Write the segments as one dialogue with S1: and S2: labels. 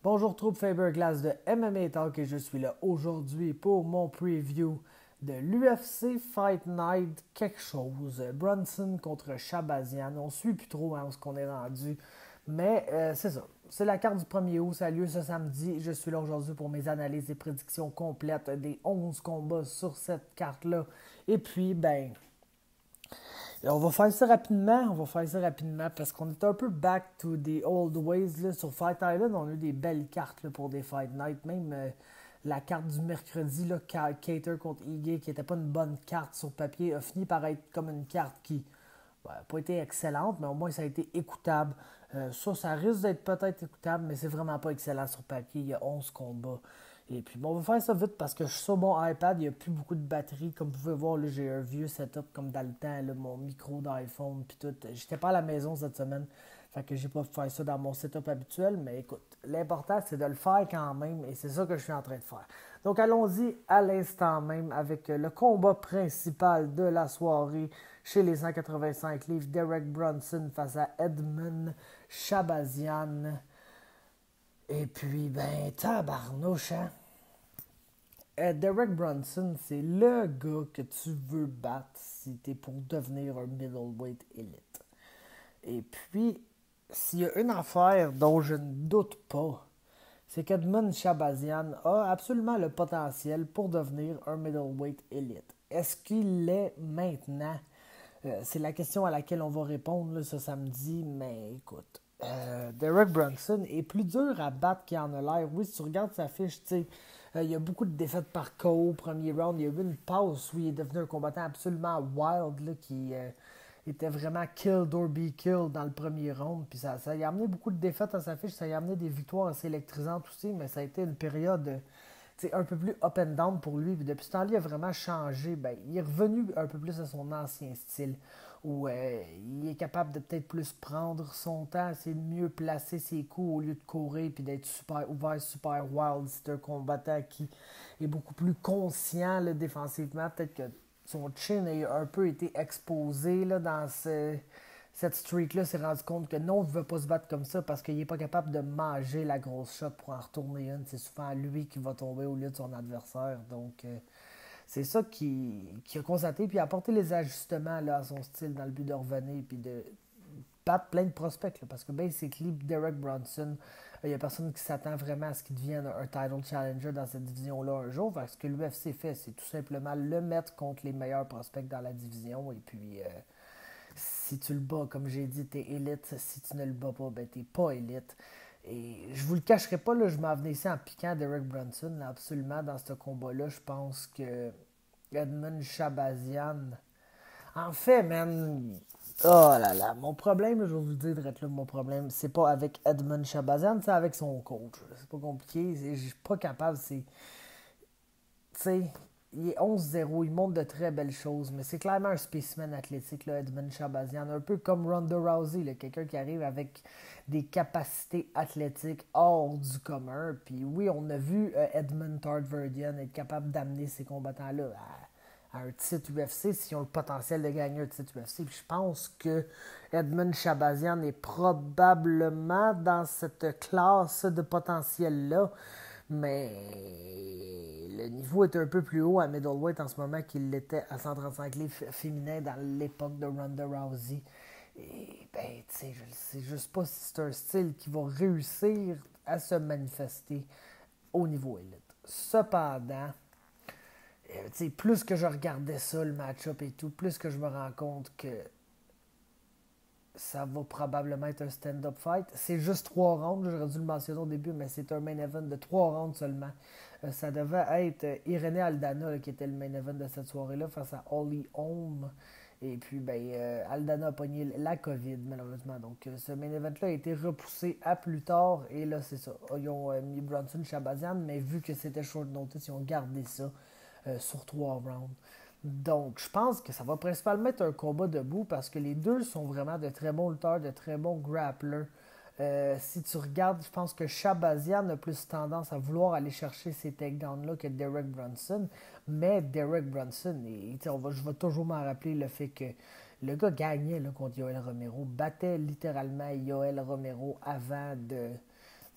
S1: Bonjour troupe Faberglass de MMA Talk et je suis là aujourd'hui pour mon preview de l'UFC Fight Night quelque chose. Brunson contre Shabazian. On suit plus trop où ce qu'on est rendu. Mais c'est ça. C'est la carte du 1er août. Ça a lieu ce samedi. Je suis là aujourd'hui pour mes analyses et prédictions complètes des 11 combats sur cette carte-là. Et puis, on va faire ça rapidement parce qu'on est un peu back to the old ways là. Sur Fight Island. On a eu des belles cartes là, pour des Fight Night. Même la carte du mercredi, là, Cater contre Ige, qui n'était pas une bonne carte sur papier, a fini par être comme une carte qui n'a pas été excellente, mais au moins ça a été écoutable. Ça risque d'être peut-être écoutable, mais c'est vraiment pas excellent sur papier. Il y a 11 combats. Et puis, on va faire ça vite parce que je suis sur mon iPad, il n'y a plus beaucoup de batterie. Comme vous pouvez voir, là, j'ai un vieux setup comme dans le temps, là, mon micro d'iPhone, puis tout. J'étais pas à la maison cette semaine, fait que j'ai pas pu faire ça dans mon setup habituel. Mais écoute, l'important, c'est de le faire quand même, et c'est ça que je suis en train de faire. Donc, allons-y à l'instant même avec le combat principal de la soirée chez les 185 livres. Derek Brunson face à Edmund Shabazian. Et puis, tabarnouche, hein? Derek Brunson, c'est le gars que tu veux battre si t'es pour devenir un middleweight élite. Et puis, s'il y a une affaire dont je ne doute pas, c'est qu'Edmund Shabazian a absolument le potentiel pour devenir un middleweight élite. Est-ce qu'il l'est maintenant? C'est la question à laquelle on va répondre là, ce samedi, mais écoute, Derek Brunson est plus dur à battre qu'il en a l'air. Oui, si tu regardes sa fiche, tu sais, il y a beaucoup de défaites par KO, premier round. Il y a eu une passe où il est devenu un combattant absolument wild, là, qui était vraiment killed or be killed dans le premier round. Puis ça a amené beaucoup de défaites à sa fiche, ça a amené des victoires assez électrisantes aussi, mais ça a été une période un peu plus up and down pour lui. Puis depuis ce temps-là, il a vraiment changé. Il est revenu un peu plus à son ancien style, où il est capable de peut-être plus prendre son temps, c'est de mieux placer ses coups au lieu de courir puis d'être super ouvert, super wild. C'est un combattant qui est beaucoup plus conscient là, défensivement. Peut-être que son chin a un peu été exposé là, dans cette streak-là, s'est rendu compte que non, il ne veut pas se battre comme ça parce qu'il n'est pas capable de manger la grosse shot pour en retourner une. C'est souvent lui qui va tomber au lieu de son adversaire. Donc, c'est ça qu'il a constaté, puis apporté les ajustements là, à son style dans le but de revenir, puis de battre plein de prospects. Là, parce que basically, Derek Brunson, il n'y a personne qui s'attend vraiment à ce qu'il devienne un title challenger dans cette division-là un jour. Parce que l'UFC fait, c'est tout simplement le mettre contre les meilleurs prospects dans la division. Et puis, si tu le bats, comme j'ai dit, t'es élite. Si tu ne le bats pas, t'es pas élite. Et je vous le cacherai pas, là, je m'en venais ici en piquant Derek Brunson, là, absolument, dans ce combat-là. Je pense que Edmund Shabazian... En fait, man... Oh là là, mon problème, là, je vais vous le dire, direct là, mon problème, c'est pas avec Edmund Shabazian, c'est avec son coach. C'est pas compliqué, je suis pas capable, c'est... Tu sais, il est 11-0, il montre de très belles choses, mais c'est clairement un spécimen athlétique, là, Edmund Shabazian, un peu comme Ronda Rousey, là, quelqu'un qui arrive avec des capacités athlétiques hors du commun. Puis oui, on a vu Edmund Tarverdyan être capable d'amener ces combattants-là à un titre UFC s'ils ont le potentiel de gagner un titre UFC. Puis je pense que Edmund Shabazian est probablement dans cette classe de potentiel-là. Mais le niveau est un peu plus haut à middleweight en ce moment qu'il l'était à 135 livres féminin dans l'époque de Ronda Rousey. Et tu sais, je ne sais juste pas si c'est un style qui va réussir à se manifester au niveau élite. Cependant, plus que je regardais ça, le match-up et tout, plus que je me rends compte que ça va probablement être un stand-up fight. C'est juste 3 rounds, j'aurais dû le mentionner au début, mais c'est un main event de 3 rounds seulement. Ça devait être Irene Aldana là, qui était le main event de cette soirée-là face à Holly Holm. Et puis, Aldana a pogné la COVID, malheureusement. Donc, ce main event-là a été repoussé à plus tard. Et là, c'est ça. Ils ont mis Brunson Shabazian, mais vu que c'était short notice, ils ont gardé ça sur 3 rounds. Donc, je pense que ça va principalement être un combat debout parce que les deux sont vraiment de très bons lutteurs, de très bons grapplers. Si tu regardes, je pense que Shabazian a plus tendance à vouloir aller chercher ces takedowns-là que Derek Brunson. Mais Derek Brunson, je vais toujours m'en rappeler le fait que le gars gagnait là, contre Yoel Romero, battait littéralement Yoel Romero avant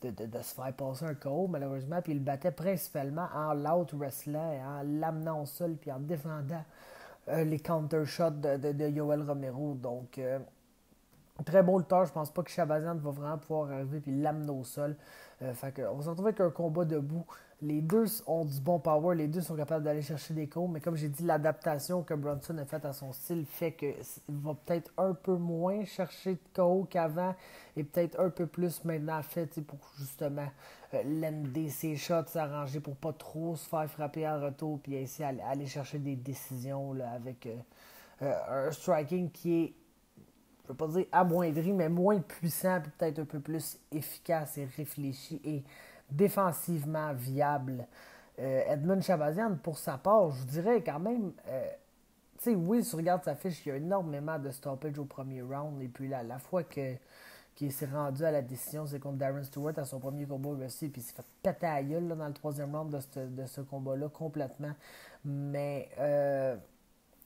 S1: de se faire passer un KO, malheureusement. Puis il le battait principalement en l'out-wrestlant, en l'amenant au sol, puis en défendant les counter-shots de Yoel Romero. Donc, très bon lutteur. Je pense pas que Shabazian va vraiment pouvoir arriver et l'amener au sol. On se retrouve avec un combat debout. Les deux ont du bon power. Les deux sont capables d'aller chercher des coups. Mais comme j'ai dit, l'adaptation que Bronson a faite à son style fait qu'il va peut-être un peu moins chercher de KO qu'avant. Et peut-être un peu plus maintenant fait pour justement l'ender ses shots, s'arranger pour pas trop se faire frapper en retour. Puis ainsi aller chercher des décisions là, avec un striking qui est, je ne veux pas dire amoindri, mais moins puissant, puis peut-être un peu plus efficace et réfléchi et défensivement viable. Edmund Shabazian, pour sa part, je dirais quand même, tu sais, oui, si tu regardes sa fiche, il y a énormément de stoppage au premier round, et puis là, la fois qu'il s'est rendu à la décision, c'est contre Darren Stewart à son premier combat UFC, puis il s'est fait péter à la gueule là, dans le troisième round de ce combat-là complètement. Mais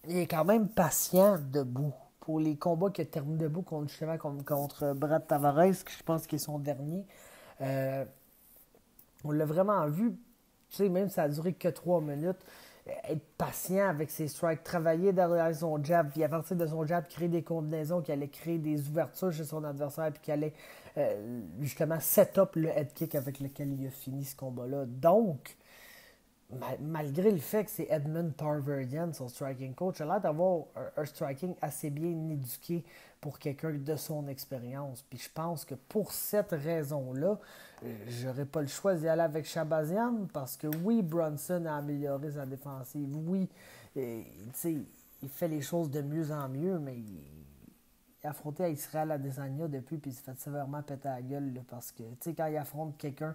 S1: il est quand même patient debout. Pour les combats qu'il a terminé debout contre Brad Tavares, que je pense qu'il est son dernier, on l'a vraiment vu, tu sais, même si ça a duré que 3 minutes, être patient avec ses strikes, travailler derrière son jab, puis à partir de son jab, créer des combinaisons qui allaient créer des ouvertures chez son adversaire, puis qui allaient justement set up le head kick avec lequel il a fini ce combat-là. Donc, malgré le fait que c'est Edmund Tarverdian, son striking coach, il a l'air d'avoir un striking assez bien éduqué pour quelqu'un de son expérience. Puis je pense que pour cette raison-là, j'aurais pas le choix d'y aller avec Shabazian parce que oui, Bronson a amélioré sa défensive. Oui, il fait les choses de mieux en mieux, mais il a affronté Israël Adesanya depuis, puis il s'est fait sévèrement péter la gueule là, parce que quand il affronte quelqu'un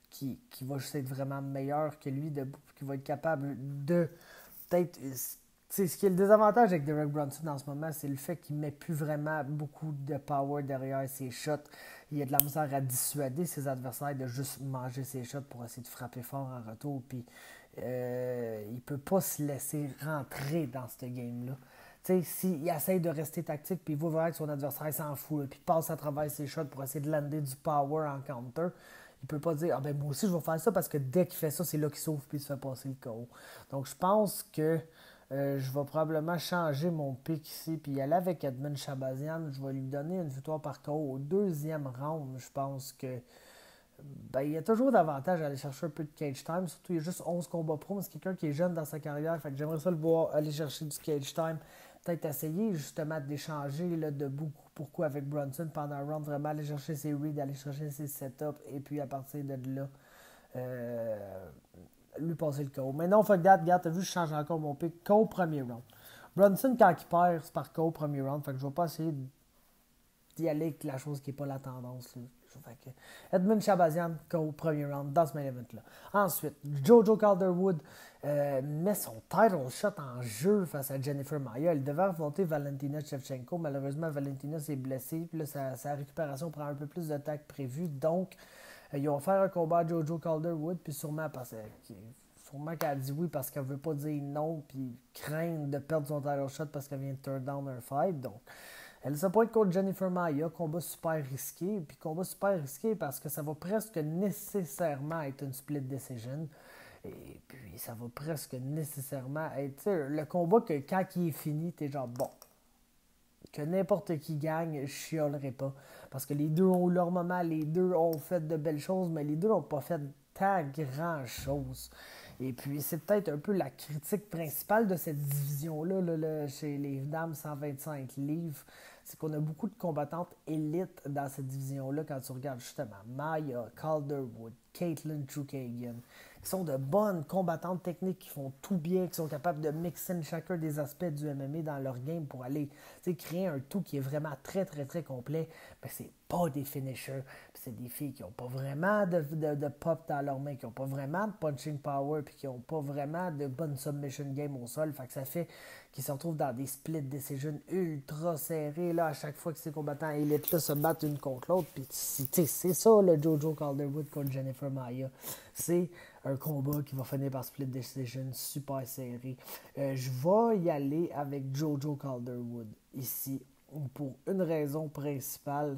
S1: qui va juste être vraiment meilleur que lui, qui va être capable de peut-être. Ce qui est le désavantage avec Derek Brunson en ce moment, c'est le fait qu'il ne met plus vraiment beaucoup de power derrière ses shots. Il a de la misère à dissuader ses adversaires de juste manger ses shots pour essayer de frapper fort en retour. Puis il ne peut pas se laisser rentrer dans ce game-là. S'il essaye de rester tactique, puis il voit vraiment que son adversaire s'en fout, puis passe à travers ses shots pour essayer de lander du power en counter, il peut pas dire « Ah ben moi aussi je vais faire ça » parce que dès qu'il fait ça, c'est là qu'il s'ouvre puis il se fait passer le KO. Donc je pense que je vais probablement changer mon pick ici puis y aller avec Edmund Shabazian. Je vais lui donner une victoire par KO au deuxième round. Je pense que il y a toujours d'avantage à aller chercher un peu de cage time. Surtout, il y a juste 11 combats pro, mais c'est quelqu'un qui est jeune dans sa carrière. Fait que j'aimerais ça le voir aller chercher du cage time. Peut-être essayer justement d'échanger là, de beaucoup pourquoi avec Brunson pendant un round, vraiment aller chercher ses reads, aller chercher ses setups, et puis à partir de là, lui passer le KO. Mais non, fuck that, regarde, t'as vu, je change encore mon pick. KO premier round. Brunson, quand il perd, c'est par KO premier round. Fait que je vais pas essayer d'y aller avec la chose qui n'est pas la tendance. Là. Fait que Edmund Shabazian, KO premier round dans ce main event-là. Ensuite, Jojo Calderwood met son title shot en jeu face à Jennifer Maia. Elle devait affronter Valentina Shevchenko. Malheureusement, Valentina s'est blessée. Puis là, sa récupération prend un peu plus de temps que prévu. Donc, ils ont offert un combat à Jojo Calderwood. Puis sûrement qu'elle a dit oui parce qu'elle veut pas dire non. Puis craindre de perdre son title shot parce qu'elle vient de turn down un fight. Donc, elle s'appointe contre Jennifer Maia, combat super risqué. Puis combat super risqué parce que ça va presque nécessairement être une split decision. Et puis ça va presque nécessairement être le combat que quand il est fini, t'es genre bon. Que n'importe qui gagne, je chialerai pas. Parce que les deux ont eu leur moment, les deux ont fait de belles choses, mais les deux n'ont pas fait tant grand-chose. Et puis, c'est peut-être un peu la critique principale de cette division-là chez les dames 125 livres. C'est qu'on a beaucoup de combattantes élites dans cette division-là quand tu regardes justement Maia, Calderwood, Caitlin Chukagian, qui sont de bonnes combattantes techniques, qui font tout bien, qui sont capables de mixer chacun des aspects du MMA dans leur game pour aller créer un tout qui est vraiment très, très, très complet. Mais c'est pas des finishers. Puis c'est des filles qui n'ont pas vraiment de pop dans leurs mains, qui n'ont pas vraiment de punching power, puis qui n'ont pas vraiment de bonne submission game au sol. Fait que ça fait qu'ils se retrouvent dans des split decisions ultra serrés là, à chaque fois que ces combattants élites-là se battent une contre l'autre. Puis c'est ça, le Jojo Calderwood contre Jennifer Maia. C'est un combat qui va finir par split decision super serré. Je vais y aller avec Jojo Calderwood ici pour une raison principale.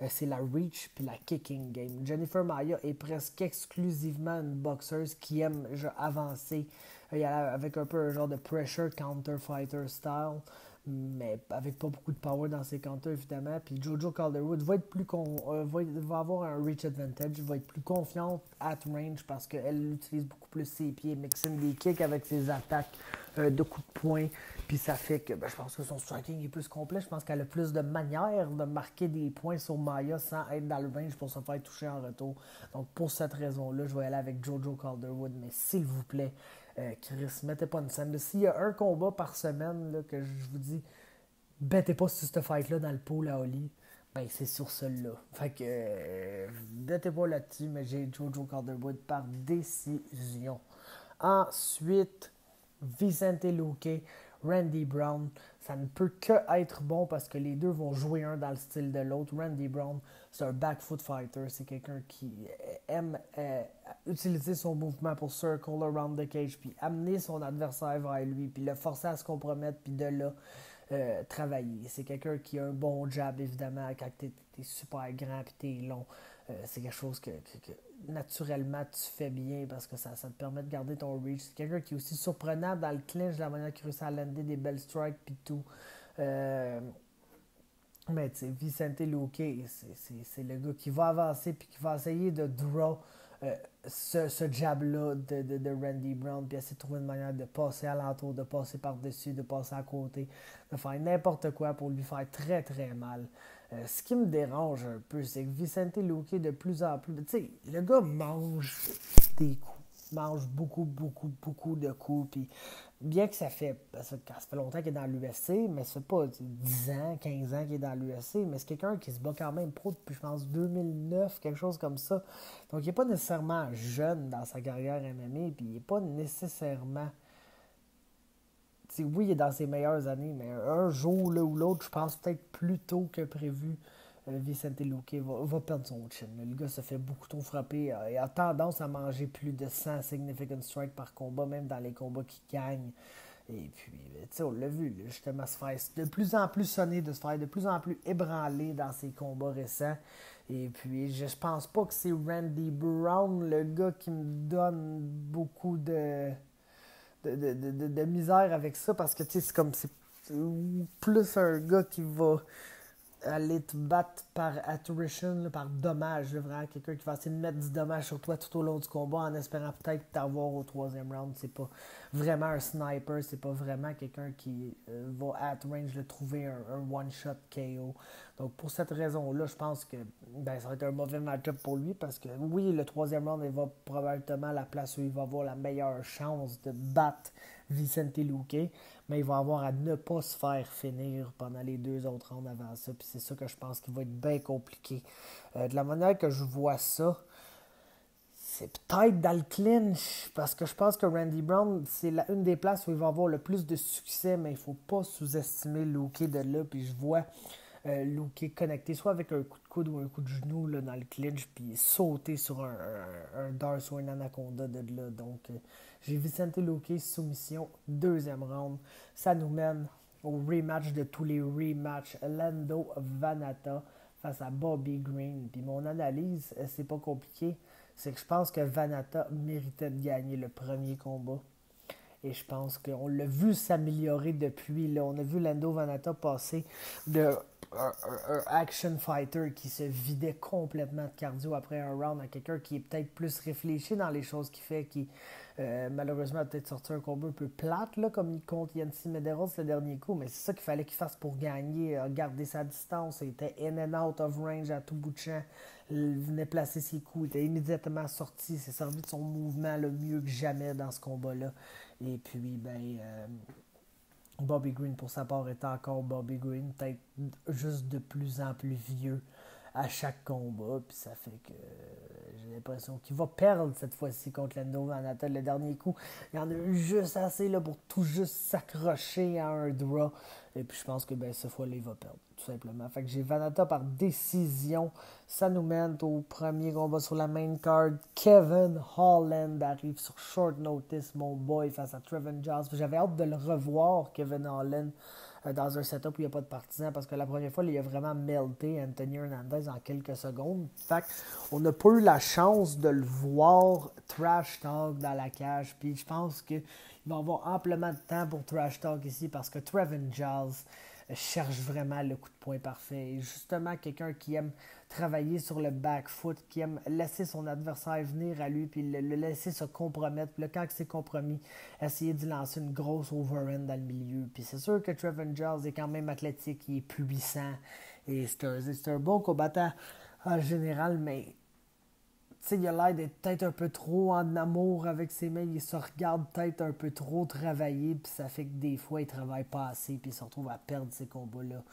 S1: c'est la reach puis la kicking game. Jennifer Maia est presque exclusivement une boxeuse qui aime avancer avec un peu un genre de pressure counter fighter style, mais avec pas beaucoup de power dans ses counters évidemment. Puis Jojo Calderwood va être va avoir un reach advantage, va être plus confiante at range parce qu'elle utilise beaucoup plus ses pieds, mixing des kicks avec ses attaques de coups de poing. Puis ça fait que je pense que son striking est plus complet. Je pense qu'elle a plus de manières de marquer des points sur Maia sans être dans le range pour se faire toucher en retour. Donc pour cette raison-là, je vais aller avec Jojo Calderwood. Mais s'il vous plaît, Chris, mettez pas une scène. S'il y a un combat par semaine là, que je vous dis, bettez pas sur ce fight-là dans le pool à Oli, ben c'est sur celui-là. Fait que bettez pas là-dessus, mais j'ai Jojo Calderwood par décision. Ensuite, Vicente Luque, Randy Brown. Ça ne peut que être bon parce que les deux vont jouer un dans le style de l'autre. Randy Brown, c'est un back foot fighter. C'est quelqu'un qui aime utiliser son mouvement pour circle around the cage, puis amener son adversaire vers lui, puis le forcer à se compromettre, puis de là, travailler. C'est quelqu'un qui a un bon jab, évidemment, quand t'es super grand et t'es long. C'est quelque chose que naturellement tu fais bien parce que ça te permet de garder ton reach. C'est quelqu'un qui est aussi surprenant dans le clinch, la manière qu'il réussit à lander des belles strikes puis tout. Mais tu sais, Vicente Luque, c'est le gars qui va avancer puis qui va essayer de draw ce jab-là de Randy Brown, puis essayer de trouver une manière de passer alentour, de passer par-dessus, de passer à côté, de faire n'importe quoi pour lui faire très très mal. Ce qui me dérange un peu, c'est que Vicente Luque, de plus en plus, tu sais, le gars mange des coups, mange beaucoup de coups, puis bien que ça fait longtemps qu'il est dans l'UFC, mais ça fait pas 10 ans, 15 ans qu'il est dans l'UFC, mais c'est quelqu'un qui se bat quand même pro depuis, je pense, 2009, quelque chose comme ça. Donc, il n'est pas nécessairement jeune dans sa carrière MMA, puis il n'est pas nécessairement... T'sais, oui, il est dans ses meilleures années, mais un jour là, ou l'autre, je pense peut-être plus tôt que prévu, Vicente Luque va perdre son chin. Le gars se fait beaucoup trop frapper. Il a tendance à manger plus de 100 significant strikes par combat, même dans les combats qu'il gagne. Et puis, tu sais, on l'a vu, là, justement, se faire de plus en plus sonner, de se faire de plus en plus ébranler dans ses combats récents. Et puis, je pense pas que c'est Randy Brown, le gars qui me donne beaucoup de misère avec ça, parce que, tu sais, c'est plus un gars qui va aller te battre par attrition, là, par dommage, là, vraiment quelqu'un qui va essayer de mettre du dommage sur toi tout au long du combat en espérant peut-être t'avoir au troisième round. C'est pas vraiment un sniper, c'est pas vraiment quelqu'un qui va at range le trouver un one-shot KO. Donc pour cette raison-là, je pense que ça va être un mauvais match-up pour lui parce que oui, le troisième round, il va probablement la place où il va avoir la meilleure chance de battre Vicente Luque, mais il va avoir à ne pas se faire finir pendant les 2 autres rounds avant ça, puis c'est ça que je pense qu'il va être bien compliqué. De la manière que je vois ça, c'est peut-être dans le clinch, parce que je pense que Randy Brown, c'est une des places où il va avoir le plus de succès, mais il ne faut pas sous-estimer Luque de là, puis je vois Luque connecté soit avec un coup de coude ou un coup de genou là, dans le clinch, puis sauter sur un Darce ou un Anaconda de là. Donc, j'ai Vicente Luque, soumission, 2e round. Ça nous mène au rematch de tous les rematchs. Lando Vannata face à Bobby Green. Puis mon analyse, c'est pas compliqué, c'est que je pense que Vannata méritait de gagner le premier combat. Et je pense qu'on l'a vu s'améliorer depuis. Là. On a vu Lando Vannata passer de un action fighter qui se vidait complètement de cardio après un round à quelqu'un qui est peut-être plus réfléchi dans les choses qu'il fait, qui malheureusement a peut-être sorti un combat un peu plate, là, comme il compte Yancy Medeiros le dernier coup, mais c'est ça qu'il fallait qu'il fasse pour gagner, garder sa distance. Il était in and out of range à tout bout de champ. Il venait placer ses coups, il était immédiatement sorti, il s'est servi de son mouvement le mieux que jamais dans ce combat-là. Et puis, Bobby Green, pour sa part, est encore Bobby Green, peut-être juste de plus en plus vieux à chaque combat. Puis ça fait que j'ai l'impression qu'il va perdre cette fois-ci contre Lando Vannata. Le dernier coup, il y en a eu juste assez là, pour tout juste s'accrocher à un draw. Et puis je pense que cette fois-là, il va perdre, tout simplement. Fait que j'ai Vannata par décision. Ça nous mène au premier combat sur la main card. Kevin Holland arrive sur short notice, mon boy, face à Trevin Giles. J'avais hâte de le revoir, Kevin Holland, dans un setup où il n'y a pas de partisans, parce que la première fois, il a vraiment melté Anthony Hernandez en quelques secondes. Fait qu'on n'a pas eu la chance de le voir trash talk dans la cage, puis je pense qu'il va y avoir amplement de temps pour trash talk ici, parce que Trevin Giles cherche vraiment le coup de poing parfait. Et justement, quelqu'un qui aime travailler sur le back foot, qui aime laisser son adversaire venir à lui, puis le laisser se compromettre. Puis là, quand c'est compromis, essayer d'y lancer une grosse overhand dans le milieu. Puis c'est sûr que Trevin Giles est quand même athlétique, il est puissant. Et c'est un bon combattant en général, mais il a l'air d'être peut-être un peu trop en amour avec ses mains. Il se regarde peut-être un peu trop travailler, puis ça fait que des fois, il travaille pas assez, puis il se retrouve à perdre ces combats-là.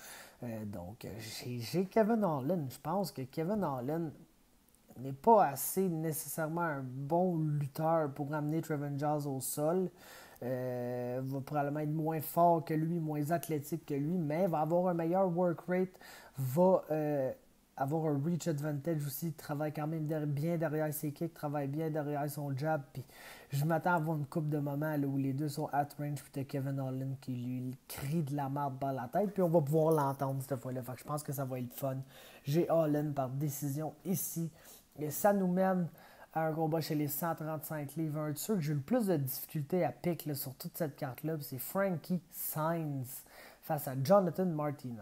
S1: J'ai Kevin Holland. Je pense que Kevin Holland n'est pas assez nécessairement un bon lutteur pour amener Trevin Giles au sol. Va probablement être moins fort que lui, moins athlétique que lui, mais va avoir un meilleur work rate, va avoir un reach advantage aussi, travaille quand même bien derrière ses kicks, travaille bien derrière son jab, puis je m'attends à avoir une couple de moments là, où les deux sont at range, puis t'as Kevin Holland qui lui crie de la merde par la tête, puis on va pouvoir l'entendre cette fois-là, fait que je pense que ça va être fun. J'ai Holland par décision ici, et ça nous mène à un combat chez les 135 livres. Un de ceux que j'ai eu le plus de difficultés à pick là, sur toute cette carte-là, c'est Frankie Saenz face à Jonathan Martinez.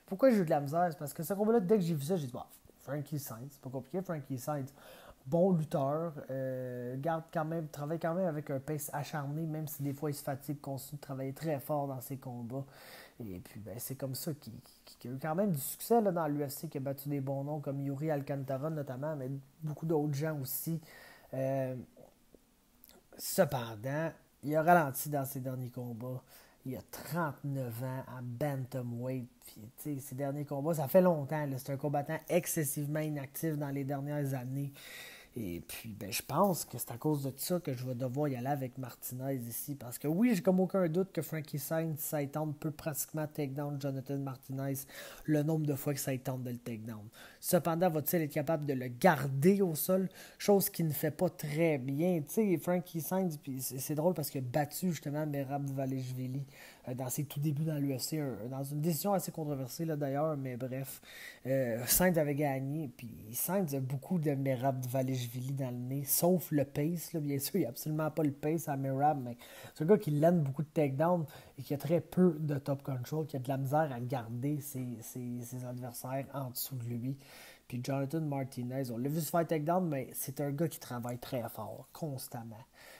S1: Pourquoi j'ai eu de la misère? C'est parce que ce combat-là, dès que j'ai vu ça, j'ai dit, bah, Frankie Saenz, c'est pas compliqué, Frankie Saenz, bon lutteur, travaille quand même avec un pace acharné, même si des fois il se fatigue, continue de travailler très fort dans ses combats. Et puis, c'est comme ça qu'il a eu quand même du succès là, dans l'UFC, qui a battu des bons noms comme Yuri Alcantara notamment, mais beaucoup d'autres gens aussi. Cependant, il a ralenti dans ses derniers combats. Il a 39 ans à bantamweight. Puis, ses derniers combats, ça fait longtemps. C'est un combattant excessivement inactif dans les dernières années. Et puis, je pense que c'est à cause de ça que je vais devoir y aller avec Martinez ici. Parce que oui, j'ai comme aucun doute que Frankie Saenz, ça y tente, peut pratiquement take down Jonathan Martinez le nombre de fois que ça y tente de le take down. Cependant, va-t-il être capable de le garder au sol? Chose qu'il ne fait pas très bien. Tu sais, Frankie Saenz, puis c'est drôle parce qu'il a battu justement Merab Dvalishvili dans ses tout débuts dans l'UFC, dans une décision assez controversée là, d'ailleurs, mais bref. Sainz avait gagné, puis Sainz a beaucoup de Merab Dvalishvili dans le nez, sauf le pace, là, bien sûr, il n'y a absolument pas le pace à Merab, mais c'est un gars qui lène beaucoup de takedowns et qui a très peu de top control, qui a de la misère à garder ses adversaires en dessous de lui. Puis Jonathan Martinez, on l'a vu se faire takedown, mais c'est un gars qui travaille très fort, constamment.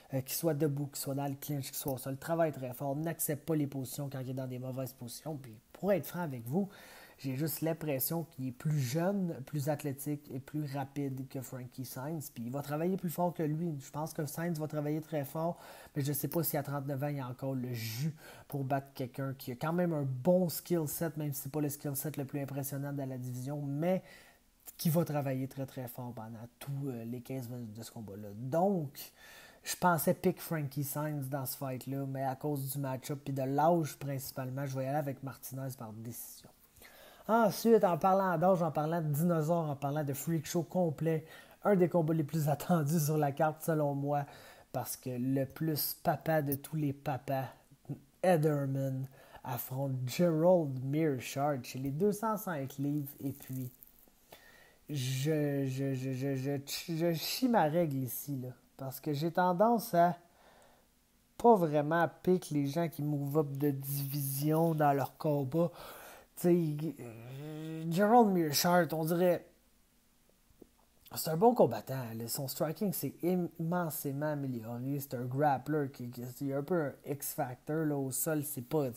S1: Qu'il soit debout, qu'il soit dans le clinch, qu'il soit au sol, travaille très fort, n'accepte pas les positions quand il est dans des mauvaises positions. Puis pour être franc avec vous, j'ai juste l'impression qu'il est plus jeune, plus athlétique et plus rapide que Frankie Saenz. Puis il va travailler plus fort que lui. Je pense que Saenz va travailler très fort, mais je ne sais pas si à 39 ans, il a encore le jus pour battre quelqu'un qui a quand même un bon skill set, même si ce n'est pas le skill set le plus impressionnant de la division, mais qui va travailler très très fort pendant tous les 15 minutes de ce combat-là. Donc, je pensais pick Frankie Saenz dans ce fight-là, mais à cause du match-up et de l'âge principalement, je vais y aller avec Martinez par décision. Ensuite, en parlant d'âge, en parlant de dinosaures, en parlant de freak show complet, un des combats les plus attendus sur la carte selon moi, parce que le plus papa de tous les papas, Ed Herman, affronte Gerald Meerschaert chez les 205 livres, et puis je chie ma règle ici, là, parce que j'ai tendance à pas vraiment pick les gens qui move up de division dans leur combat. Tu sais, Gerald Meerschaert, on dirait, c'est un bon combattant. Là. Son striking s'est immensément amélioré. C'est un grappler qui est un peu un X-Factor là, au sol. C'est pas,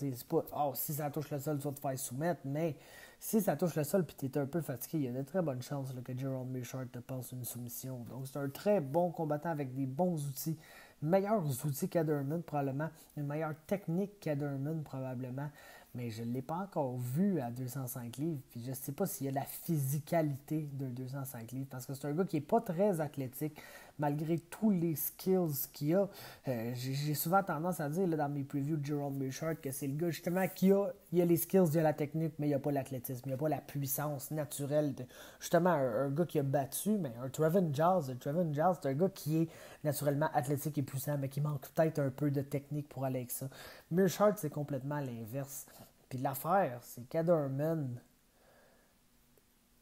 S1: si ça touche le sol, tu vas te faire soumettre, mais si ça touche le sol et tu es un peu fatigué, il y a de très bonnes chances là, que Gerald Meerschaert te passe une soumission. Donc c'est un très bon combattant avec des bons outils. Meilleurs outils qu'Ederman, probablement. Une meilleure technique qu'Ederman, probablement. Mais je ne l'ai pas encore vu à 205 livres. Puis je ne sais pas s'il y a la physicalité d'un 205 livres. Parce que c'est un gars qui n'est pas très athlétique, malgré tous les skills qu'il a. J'ai souvent tendance à dire là, dans mes previews de Gerald Meerschaert que c'est le gars justement qui a les skills, il a la technique, mais il n'a pas l'athlétisme. Il n'a pas la puissance naturelle. Justement, un gars qui a battu, mais un Trevin Giles. Trevin Giles, c'est un gars qui est naturellement athlétique et puissant, mais qui manque peut-être un peu de technique pour aller avec ça. Meerschaert, c'est complètement l'inverse. Puis l'affaire, c'est qu'Ederman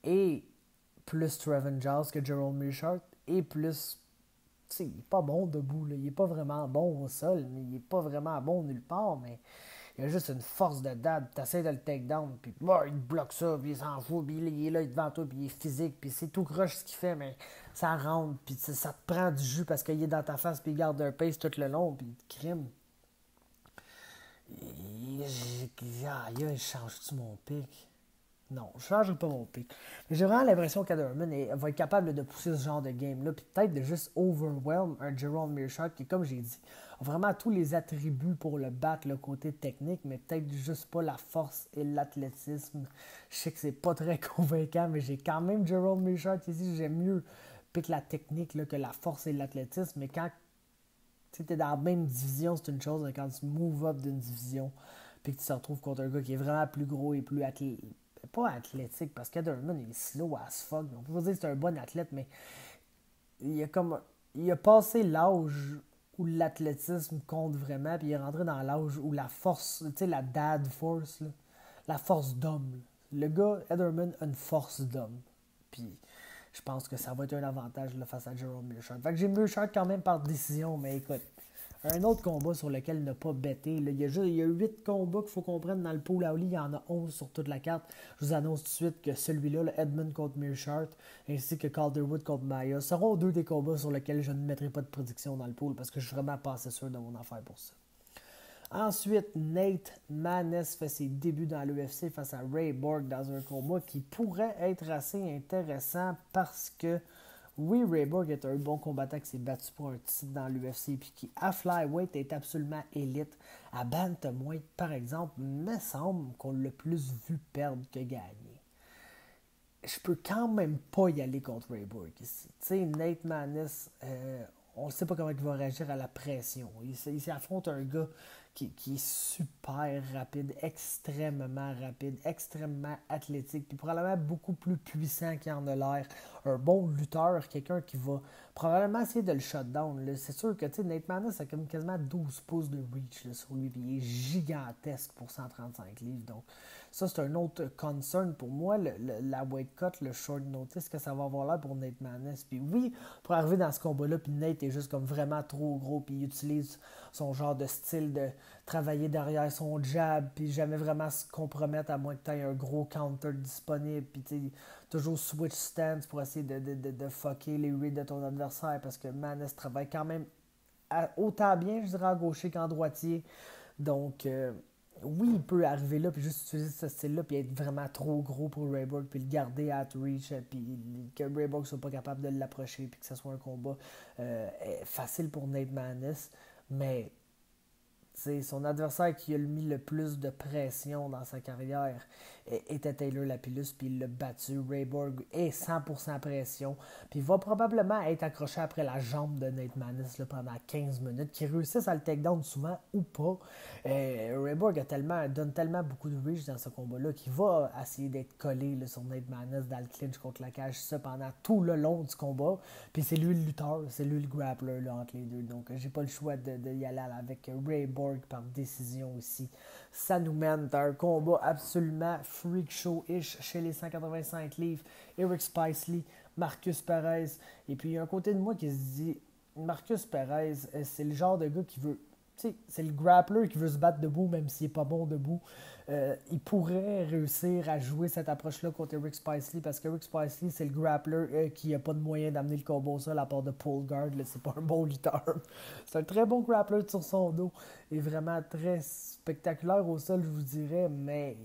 S1: est plus Trevin Giles que Gerald Mearshart et plus. Tu sais, il n'est pas bon debout, là. Il n'est pas vraiment bon au sol, mais il n'est pas vraiment bon nulle part, mais il a juste une force de dad. Tu essaies de le take down, puis il te bloque ça, puis il s'en fout, puis il est là devant toi, puis il est physique, puis c'est tout croche ce qu'il fait, mais ça rentre, puis ça te prend du jus parce qu'il est dans ta face, puis il garde un pace tout le long, puis il te crime. Il change-tu mon pic? Non, je ne changerai pas mon pic. Mais j'ai vraiment l'impression qu'Aderman va être capable de pousser ce genre de game-là, puis peut-être de juste overwhelm un Jerome Mearshart qui, comme j'ai dit, a vraiment tous les attributs pour le battre, le côté technique, mais peut-être juste pas la force et l'athlétisme. Je sais que c'est pas très convaincant, mais j'ai quand même Jerome Mearshart ici. J'aime mieux pick la technique là, que la force et l'athlétisme, mais quand tu es dans la même division, c'est une chose, mais quand tu move up d'une division, puis que tu te retrouves contre un gars qui est vraiment plus gros et plus athlétique, pas athlétique, parce qu'Ederman est slow as fuck. On peut pas dire que c'est un bon athlète, mais il a passé l'âge où l'athlétisme compte vraiment, puis il est rentré dans l'âge où la force, tu sais, la dad force, là, la force d'homme. Là. Le gars, Ederman, a une force d'homme. Puis je pense que ça va être un avantage là, face à Jerome Mearshart. Fait que j'ai Mearshart quand même par décision, mais écoute, un autre combat sur lequel il n'a pas bêté. Là. Il y a 8 combats qu'il faut qu'on prenne dans le pool à Oli. Il y en a 11 sur toute la carte. Je vous annonce tout de suite que celui-là, là, Edmund contre Mearshart, ainsi que Calderwood contre Maia, seront deux des combats sur lesquels je ne mettrai pas de prédiction dans le pool parce que je suis vraiment pas assez sûr de mon affaire pour ça. Ensuite, Nate Maness fait ses débuts dans l'UFC face à Ray Borg dans un combat qui pourrait être assez intéressant parce que oui, Ray Borg est un bon combattant qui s'est battu pour un titre dans l'UFC puis qui, à flyweight, est absolument élite. À bantamweight, par exemple, me semble qu'on l'a plus vu perdre que gagner. Je peux quand même pas y aller contre Ray Borg ici. Tu sais, Nate Maness, on ne sait pas comment il va réagir à la pression. Il s'affronte un gars qui est super rapide, extrêmement athlétique, puis probablement beaucoup plus puissant qu'il en a l'air. Un bon lutteur, quelqu'un qui va probablement essayer de le shutdown. Là. C'est sûr que Nate Maness a quasiment 12 pouces de reach là, sur lui, puis il est gigantesque pour 135 livres. Donc, ça, c'est un autre concern pour moi, la weight cut, le short notice que ça va avoir l'air pour Nate Maness. Puis oui, pour arriver dans ce combat-là, puis Nate est juste comme vraiment trop gros, puis il utilise son genre de style de travailler derrière son jab, puis jamais vraiment se compromettre à moins que tu aies un gros counter disponible, puis toujours switch stance pour essayer de fucker les reads de ton adversaire, parce que Maness travaille quand même autant bien, je dirais, à gaucher qu'en droitier. Donc, oui, il peut arriver là, puis juste utiliser ce style-là, puis être vraiment trop gros pour Rayborg, puis le garder à reach, puis que Rayborg soit pas capable de l'approcher, puis que ce soit un combat facile pour Nate Maness. Mais son adversaire qui a mis le plus de pression dans sa carrière était Taylor Lapillus, puis il l'a battu. Ray Borg est 100% pression, puis il va probablement être accroché après la jambe de Nate Maness là, pendant 15 minutes, qu'il réussisse à le takedown souvent ou pas. Ray Borg donne tellement beaucoup de reach dans ce combat-là qu'il va essayer d'être collé là, sur Nate Maness dans le clinch contre la cage, ça pendant tout le long du combat. Puis c'est lui le lutteur, c'est lui le grappler là, entre les deux. Donc j'ai pas le choix d'y aller avec Ray Borg par décision ici. Ça nous mène à un combat absolument freak show-ish chez les 185 livres. Eric Spicely, Marcus Perez. Et puis il y a un côté de moi qui se dit, Marcus Perez, c'est le genre de gars qui veut... c'est le grappler qui veut se battre debout, même s'il n'est pas bon debout. Il pourrait réussir à jouer cette approche-là contre Eric Spicely, parce qu'Eric Spicely, c'est le grappler qui n'a pas de moyen d'amener le combo au sol à part de pull guard. Là, c'est pas un bon lutteur. C'est un très bon grappler sur son dos. Et vraiment très spectaculaire au sol, je vous dirais, mais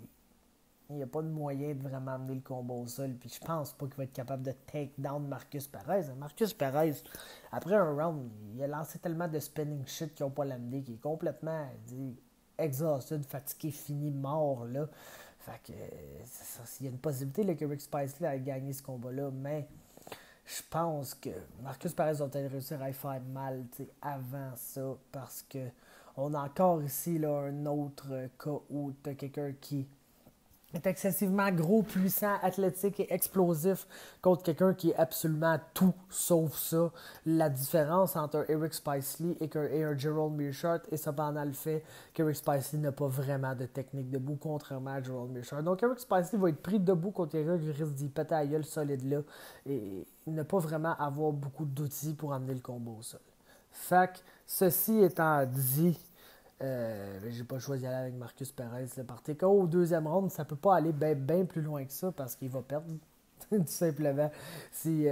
S1: il n'y a pas de moyen de vraiment amener le combat au sol. Puis je pense pas qu'il va être capable de take down Marcus Perez. Marcus Perez, après un round, il a lancé tellement de spinning shit qu'ils n'ont pas l'amené, qui est complètement exhausted, fatigué, fini, mort. Là. Fait que il y a une possibilité là, que Rick Spicely ait gagné ce combat-là, mais je pense que Marcus Perez va peut-être réussir à y faire mal avant ça, parce que on a encore ici là, un autre cas où tu as quelqu'un qui est excessivement gros, puissant, athlétique et explosif contre quelqu'un qui est absolument tout sauf ça. La différence entre un Eric Spicely et un Gerald Meerschaert est cependant le fait qu'Eric Spicely n'a pas vraiment de technique debout, contrairement à Gerald Meerschaert. Donc Eric Spicely va être pris debout contre quelqu'un qui risque d'y péter à gueule solide là et ne pas vraiment avoir beaucoup d'outils pour amener le combo au sol. Fait que, ceci étant dit, j'ai pas choisi d'aller avec Marcus Perez par TKO au deuxième round. Ça peut pas aller bien plus loin que ça parce qu'il va perdre. Tout simplement. Si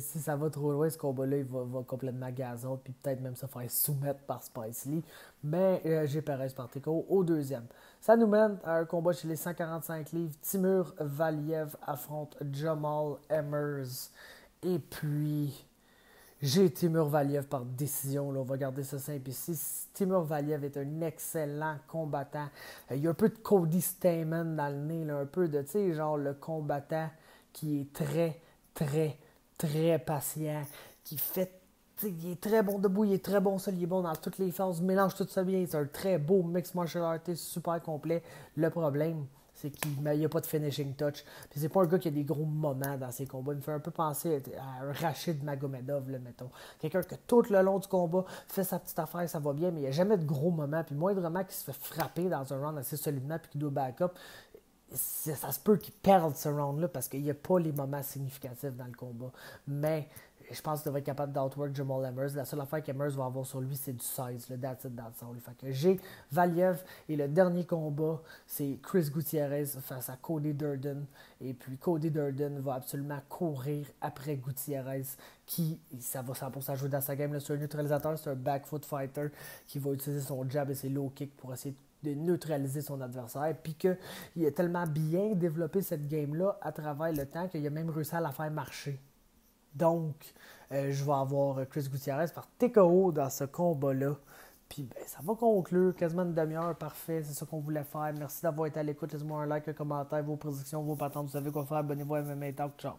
S1: ça va trop loin, ce combat-là, il va complètement gazon puis peut-être même se faire soumettre par Spicely. Mais j'ai Perez par TKO au deuxième. Ça nous mène à un combat chez les 145 livres. Timur Valiev affronte Jamal Emmers. Et puis, j'ai Timur Valiev par décision. Là. On va garder ça simple ici. Timur Valiev est un excellent combattant. Il y a un peu de Cody Stamann dans le nez. Là, un peu de, tu sais, genre le combattant qui est très patient. Qui fait, il est très bon debout, il est très bon seul, il est bon dans toutes les phases. Mélange tout ça bien. C'est un très beau mix martial artist super complet. Le problème, c'est qu'il n'y a pas de finishing touch. Puis c'est pas un gars qui a des gros moments dans ses combats. Il me fait un peu penser à un Rachid Magomedov, là, mettons. Quelqu'un que tout le long du combat fait sa petite affaire, ça va bien, mais il n'y a jamais de gros moments. Puis moindrement qu'il se fait frapper dans un round assez solidement puis qu'il doit back up, ça se peut qu'il perde ce round-là parce qu'il n'y a pas les moments significatifs dans le combat. Mais je pense qu'il devrait être capable d'outwork Jamal Emmers. La seule affaire qu'Emmers va avoir sur lui, c'est du size. Le that's it, that's all. Fait que j'ai Valiev et le dernier combat, c'est Chris Gutierrez face à Cody Durden. Et puis Cody Durden va absolument courir après Gutierrez qui, ça va 100% jouer dans sa game. C'est un neutralisateur, c'est un back foot fighter qui va utiliser son jab et ses low kicks pour essayer de neutraliser son adversaire, puis qu'il a tellement bien développé cette game-là à travers le temps qu'il a même réussi à la faire marcher. Donc, je vais avoir Chris Gutierrez par TKO dans ce combat-là. Puis, ben, ça va conclure quasiment une demi-heure, parfait, c'est ça qu'on voulait faire. Merci d'avoir été à l'écoute, laissez-moi un like, un commentaire, vos prédictions, vos patentes, vous savez quoi faire, abonnez-vous à MMA Talk, ciao.